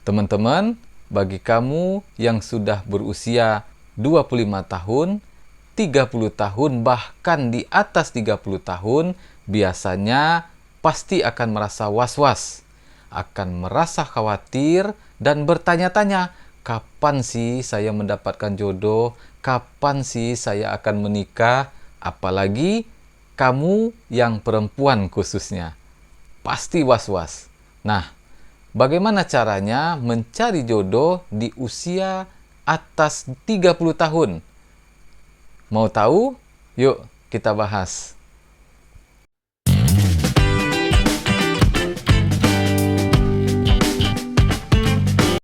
Teman-teman, bagi kamu yang sudah berusia 25 tahun, 30 tahun, bahkan di atas 30 tahun, biasanya pasti akan merasa was-was, akan merasa khawatir, dan bertanya-tanya, kapan sih saya mendapatkan jodoh? Kapan sih saya akan menikah? Apalagi kamu yang perempuan khususnya. Pasti was-was. Nah, bagaimana caranya mencari jodoh di usia atas 30 tahun? Mau tahu? Yuk kita bahas.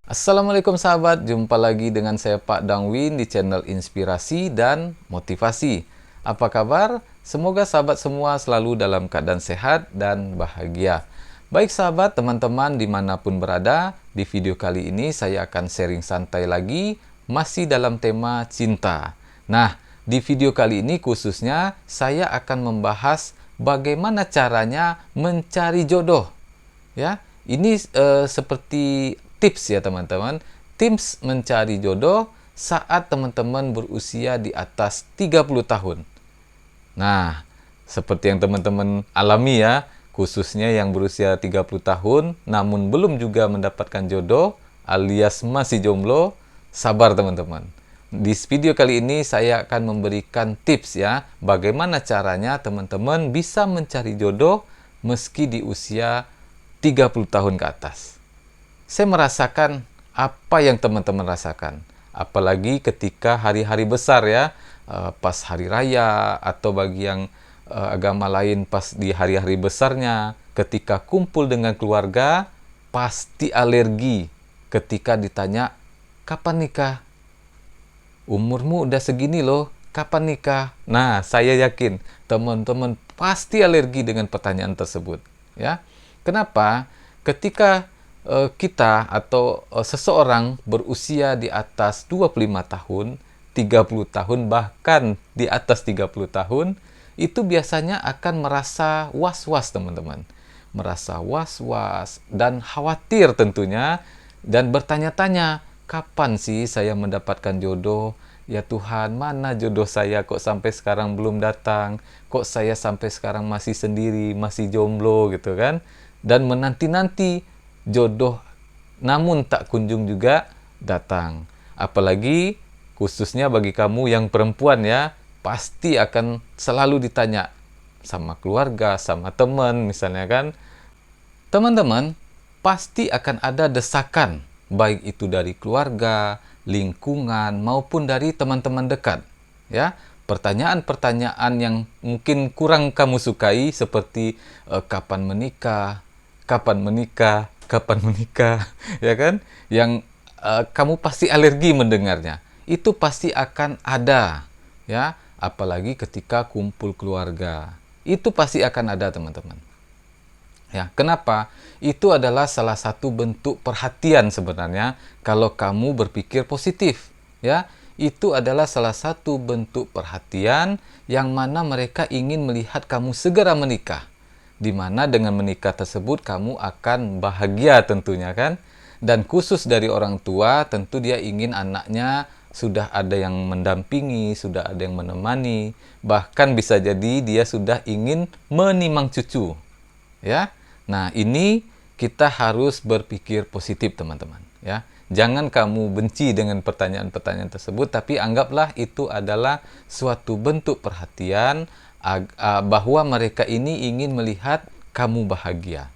Assalamualaikum sahabat, jumpa lagi dengan saya Pak Dangwin di channel Inspirasi dan Motivasi. Apa kabar? Semoga sahabat semua selalu dalam keadaan sehat dan bahagia. Baik sahabat, teman-teman dimanapun berada, di video kali ini saya akan sharing santai lagi, masih dalam tema cinta. Nah, di video kali ini khususnya saya akan membahas bagaimana caranya mencari jodoh. Ya, ini seperti tips ya teman-teman, tips mencari jodoh saat teman-teman berusia di atas 30 tahun. Nah, seperti yang teman-teman alami ya, khususnya yang berusia 30 tahun namun belum juga mendapatkan jodoh alias masih jomblo, sabar teman-teman. Di video kali ini saya akan memberikan tips ya, bagaimana caranya teman-teman bisa mencari jodoh meski di usia 30 tahun ke atas. Saya merasakan apa yang teman-teman rasakan. Apalagi ketika hari-hari besar ya, pas hari raya atau bagi yang agama lain pas di hari-hari besarnya, ketika kumpul dengan keluarga, pasti alergi ketika ditanya, kapan nikah? Umurmu udah segini loh, kapan nikah? Nah, saya yakin teman-teman pasti alergi dengan pertanyaan tersebut. Ya, kenapa? Ketika kita atau seseorang berusia di atas 25 tahun, 30 tahun, bahkan di atas 30 tahun, itu biasanya akan merasa was-was teman-teman. Merasa was-was dan khawatir tentunya, dan bertanya-tanya, kapan sih saya mendapatkan jodoh? Ya Tuhan, mana jodoh saya kok sampai sekarang belum datang? Kok saya sampai sekarang masih sendiri, masih jomblo gitu kan? Dan menanti-nanti jodoh namun tak kunjung juga datang. Apalagi khususnya bagi kamu yang perempuan ya, pasti akan selalu ditanya sama keluarga, sama teman misalnya kan. Teman-teman, pasti akan ada desakan, baik itu dari keluarga, lingkungan, maupun dari teman-teman dekat. Ya, pertanyaan-pertanyaan yang mungkin kurang kamu sukai seperti kapan menikah, kapan menikah, kapan menikah, ya kan? Yang kamu pasti alergi mendengarnya. Itu pasti akan ada, ya. Apalagi ketika kumpul keluarga. Itu pasti akan ada, teman-teman. Ya, kenapa? Itu adalah salah satu bentuk perhatian sebenarnya kalau kamu berpikir positif, ya. Itu adalah salah satu bentuk perhatian yang mana mereka ingin melihat kamu segera menikah. Di mana dengan menikah tersebut kamu akan bahagia tentunya kan. Dan khusus dari orang tua, tentu dia ingin anaknya sudah ada yang mendampingi, sudah ada yang menemani, bahkan bisa jadi dia sudah ingin menimang cucu. Ya. Nah, ini kita harus berpikir positif, teman-teman, ya. Jangan kamu benci dengan pertanyaan-pertanyaan tersebut, tapi anggaplah itu adalah suatu bentuk perhatian bahwa mereka ini ingin melihat kamu bahagia.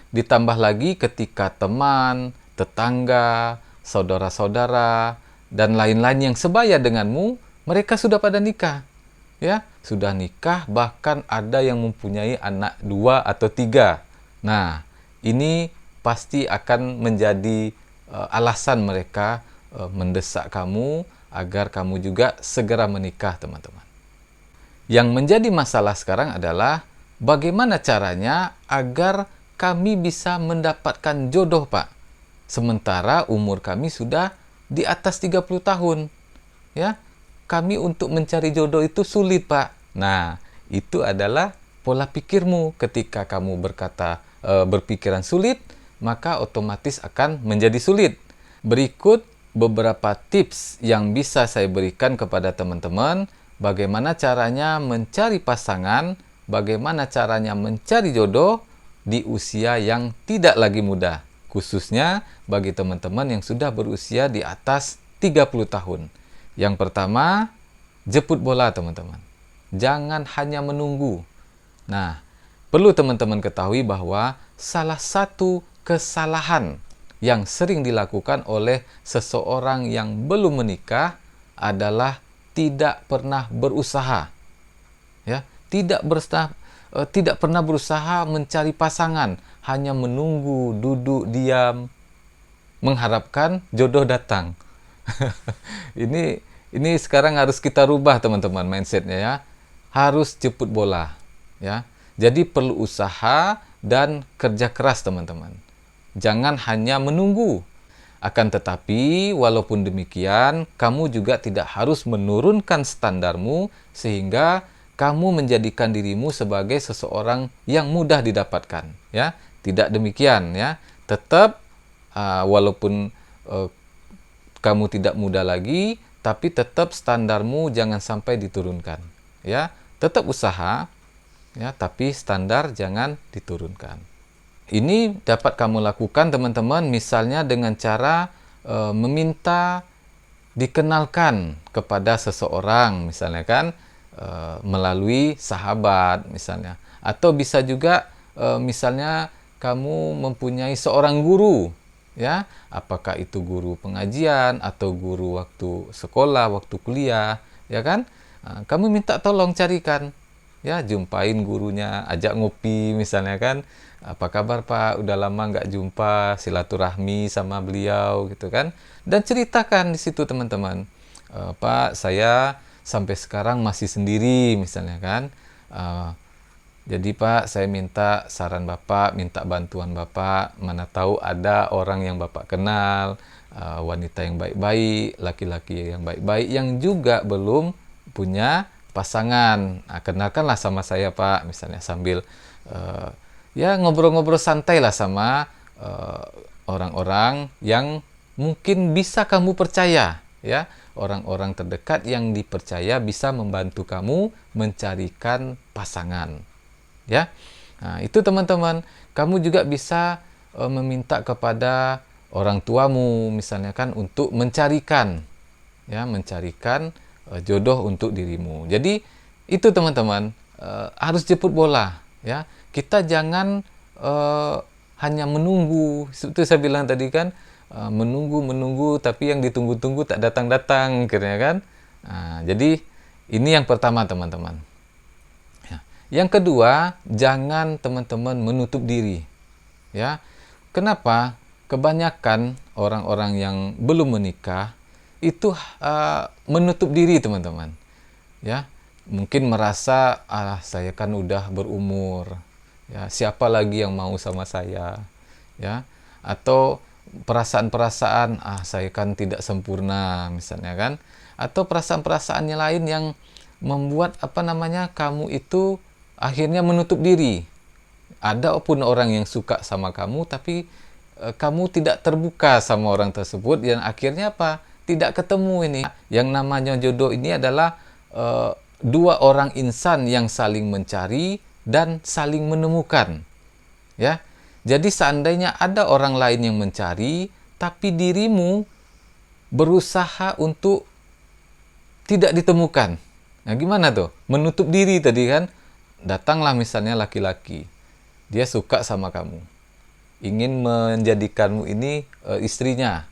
Ditambah lagi ketika teman, tetangga, saudara-saudara, dan lain-lain yang sebaya denganmu, mereka sudah pada nikah. Ya, sudah nikah, bahkan ada yang mempunyai anak 2 atau 3. Nah, ini pasti akan menjadi alasan mereka mendesak kamu agar kamu juga segera menikah, teman-teman. Yang menjadi masalah sekarang adalah bagaimana caranya agar kami bisa mendapatkan jodoh, Pak. Sementara umur kami sudah di atas 30 tahun. Ya, kami untuk mencari jodoh itu sulit, Pak. Nah, itu adalah pola pikirmu ketika kamu berpikiran sulit, maka otomatis akan menjadi sulit. Berikut beberapa tips yang bisa saya berikan kepada teman-teman, bagaimana caranya mencari pasangan, bagaimana caranya mencari jodoh di usia yang tidak lagi muda, khususnya bagi teman-teman yang sudah berusia di atas 30 tahun. Yang pertama, jemput bola teman-teman. Jangan hanya menunggu. Nah, perlu teman-teman ketahui bahwa salah satu kesalahan yang sering dilakukan oleh seseorang yang belum menikah adalah tidak pernah berusaha. Ya, tidak pernah berusaha mencari pasangan, hanya menunggu, duduk diam, mengharapkan jodoh datang. ini sekarang harus kita rubah teman-teman mindsetnya ya. Harus jemput bola ya. Jadi perlu usaha dan kerja keras teman-teman. Jangan hanya menunggu. Akan tetapi walaupun demikian, kamu juga tidak harus menurunkan standarmu sehingga kamu menjadikan dirimu sebagai seseorang yang mudah didapatkan ya. Tidak demikian ya. Tetap walaupun kamu tidak muda lagi, tapi tetap standarmu jangan sampai diturunkan. Ya, tetap usaha, ya, tapi standar jangan diturunkan. Ini dapat kamu lakukan teman-teman, misalnya dengan cara meminta dikenalkan kepada seseorang, misalnya kan melalui sahabat, misalnya, atau bisa juga misalnya kamu mempunyai seorang guru. Ya, apakah itu guru pengajian atau guru waktu sekolah, waktu kuliah, ya kan? Kamu minta tolong carikan, ya, jumpain gurunya, ajak ngopi misalnya kan. Apa kabar Pak? Udah lama nggak jumpa, silaturahmi sama beliau gitu kan? Dan ceritakan di situ teman-teman, Pak, saya sampai sekarang masih sendiri misalnya kan. Jadi Pak, saya minta saran Bapak, minta bantuan Bapak, mana tahu ada orang yang Bapak kenal, wanita yang baik-baik, laki-laki yang baik-baik, yang juga belum punya pasangan. Kenalkanlah sama saya Pak, misalnya sambil ya ngobrol-ngobrol santai lah sama orang-orang yang mungkin bisa kamu percaya, ya, orang-orang terdekat yang dipercaya bisa membantu kamu mencarikan pasangan. Ya, nah, itu teman-teman, kamu juga bisa meminta kepada orang tuamu misalnya kan untuk mencarikan, ya, mencarikan jodoh untuk dirimu. Jadi itu teman-teman, harus jemput bola, ya. Kita jangan hanya menunggu. Itu saya bilang tadi kan, menunggu tapi yang ditunggu-tunggu tak datang-datang, akhirnya kan. Nah, jadi ini yang pertama teman-teman. Yang kedua, jangan teman-teman menutup diri. Ya. Kenapa? Kebanyakan orang-orang yang belum menikah itu menutup diri, teman-teman. Ya. Mungkin merasa saya kan udah berumur. Ya, siapa lagi yang mau sama saya? Ya. Atau perasaan-perasaan saya kan tidak sempurna misalnya kan. Atau perasaan-perasaannya lain yang membuat kamu itu akhirnya menutup diri. Ada pun orang yang suka sama kamu, tapi kamu tidak terbuka sama orang tersebut, dan akhirnya apa? Tidak ketemu ini. Yang namanya jodoh ini adalah dua orang insan yang saling mencari dan saling menemukan. Ya, jadi seandainya ada orang lain yang mencari, tapi dirimu berusaha untuk tidak ditemukan. Nah, gimana tuh? Menutup diri tadi kan? Datanglah misalnya laki-laki, dia suka sama kamu, ingin menjadikanmu ini istrinya,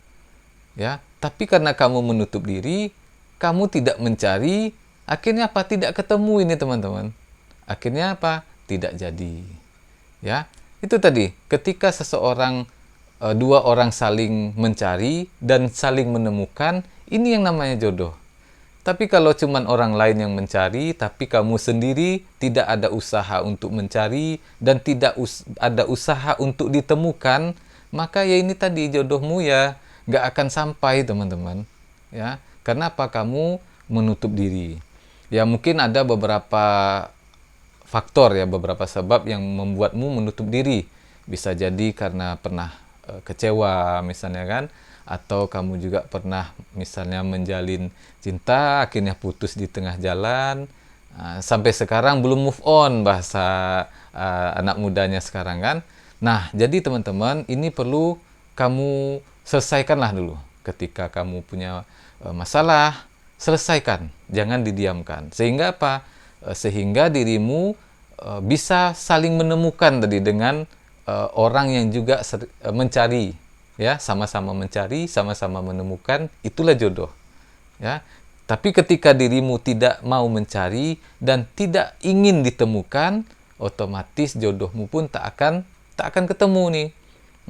ya. Tapi karena kamu menutup diri, kamu tidak mencari, akhirnya apa? Tidak ketemu ini teman-teman. Akhirnya apa? Tidak jadi. Ya, itu tadi. Ketika dua orang saling mencari dan saling menemukan, ini yang namanya jodoh. Tapi kalau cuma orang lain yang mencari, tapi kamu sendiri tidak ada usaha untuk mencari dan tidak ada usaha untuk ditemukan, maka ya ini tadi jodohmu ya nggak akan sampai teman-teman. Ya, karena apa? Kamu menutup diri. Ya mungkin ada beberapa faktor ya, beberapa sebab yang membuatmu menutup diri. Bisa jadi karena pernah kecewa misalnya kan, atau kamu juga pernah misalnya menjalin cinta akhirnya putus di tengah jalan, sampai sekarang belum move on bahasa anak mudanya sekarang kan. Nah, jadi teman-teman, ini perlu kamu selesaikanlah dulu. Ketika kamu punya masalah, selesaikan, jangan didiamkan. Sehingga apa? Sehingga dirimu bisa saling menemukan tadi dengan orang yang juga mencari, ya, sama-sama mencari, sama-sama menemukan, itulah jodoh. Ya. Tapi ketika dirimu tidak mau mencari dan tidak ingin ditemukan, otomatis jodohmu pun tak akan ketemu nih.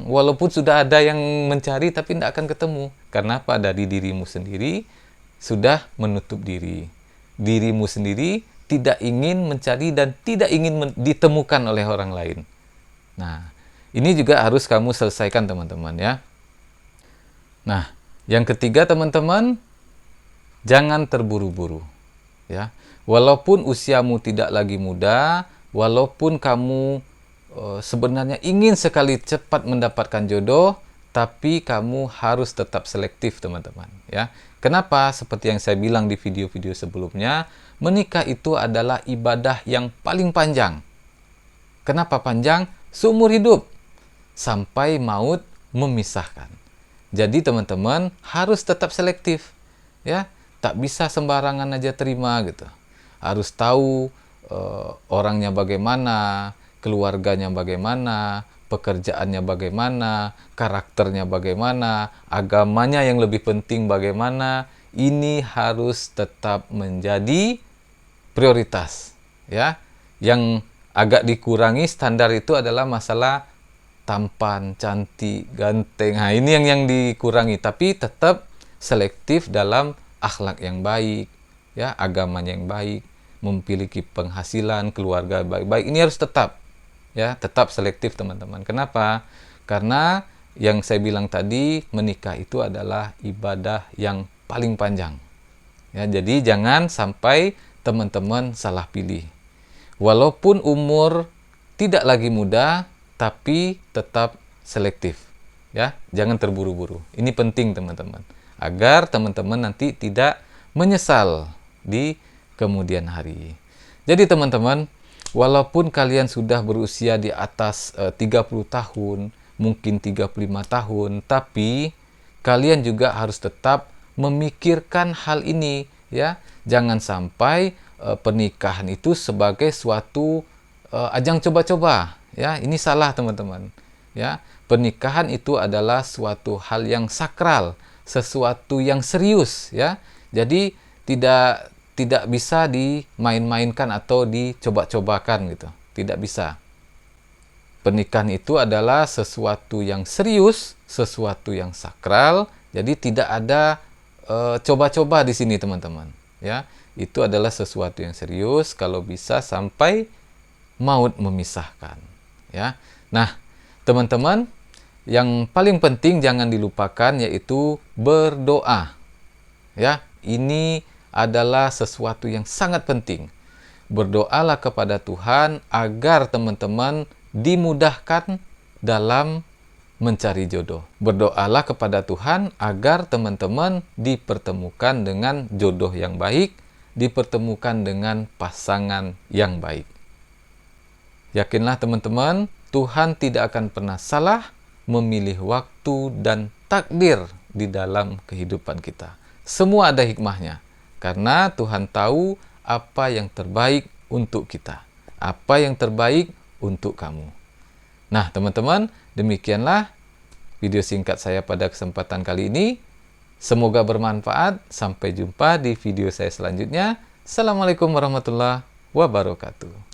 Walaupun sudah ada yang mencari tapi tidak akan ketemu. Karena apa? Dari dirimu sendiri sudah menutup diri. Dirimu sendiri tidak ingin mencari dan tidak ingin ditemukan oleh orang lain. Nah, ini juga harus kamu selesaikan teman-teman ya. Nah, yang ketiga teman-teman, jangan terburu-buru. Ya, walaupun usiamu tidak lagi muda, walaupun kamu sebenarnya ingin sekali cepat mendapatkan jodoh, tapi kamu harus tetap selektif teman-teman ya. Kenapa? Seperti yang saya bilang di video-video sebelumnya, menikah itu adalah ibadah yang paling panjang. Kenapa panjang? Seumur hidup sampai maut memisahkan. Jadi teman-teman harus tetap selektif ya, tak bisa sembarangan aja terima gitu. Harus tahu orangnya bagaimana, keluarganya bagaimana, pekerjaannya bagaimana, karakternya bagaimana, agamanya yang lebih penting bagaimana. Ini harus tetap menjadi prioritas ya. Yang agak dikurangi standar itu adalah masalah tampan, cantik, ganteng. Nah, ini yang dikurangi, tapi tetap selektif dalam akhlak yang baik ya, agamanya yang baik, memiliki penghasilan, keluarga baik-baik. Ini harus tetap ya, tetap selektif teman-teman. Kenapa? Karena yang saya bilang tadi, menikah itu adalah ibadah yang paling panjang ya. Jadi jangan sampai teman-teman salah pilih. Walaupun umur tidak lagi muda, tapi tetap selektif ya. Jangan terburu-buru. Ini penting teman-teman, agar teman-teman nanti tidak menyesal di kemudian hari. Jadi teman-teman, walaupun kalian sudah berusia di atas 30 tahun, mungkin 35 tahun, tapi kalian juga harus tetap memikirkan hal ini ya. Jangan sampai pernikahan itu sebagai suatu ajang coba-coba ya. Ini salah teman-teman ya. Pernikahan itu adalah suatu hal yang sakral, sesuatu yang serius ya. Jadi tidak bisa dimain-mainkan atau dicoba-cobakan gitu. Tidak bisa. Pernikahan itu adalah sesuatu yang serius, sesuatu yang sakral. Jadi tidak ada coba-coba di sini teman-teman. Ya, itu adalah sesuatu yang serius. Kalau bisa sampai maut memisahkan. Ya. Nah, teman-teman, yang paling penting jangan dilupakan yaitu berdoa. Ya, ini adalah sesuatu yang sangat penting. Berdoalah kepada Tuhan agar teman-teman dimudahkan dalam mencari jodoh. Berdoalah kepada Tuhan agar teman-teman dipertemukan dengan jodoh yang baik, dipertemukan dengan pasangan yang baik. Yakinlah teman-teman, Tuhan tidak akan pernah salah memilih waktu dan takdir di dalam kehidupan kita. Semua ada hikmahnya. Karena Tuhan tahu apa yang terbaik untuk kita. Apa yang terbaik untuk kamu. Nah, teman-teman, demikianlah video singkat saya pada kesempatan kali ini. Semoga bermanfaat. Sampai jumpa di video saya selanjutnya. Assalamualaikum warahmatullahi wabarakatuh.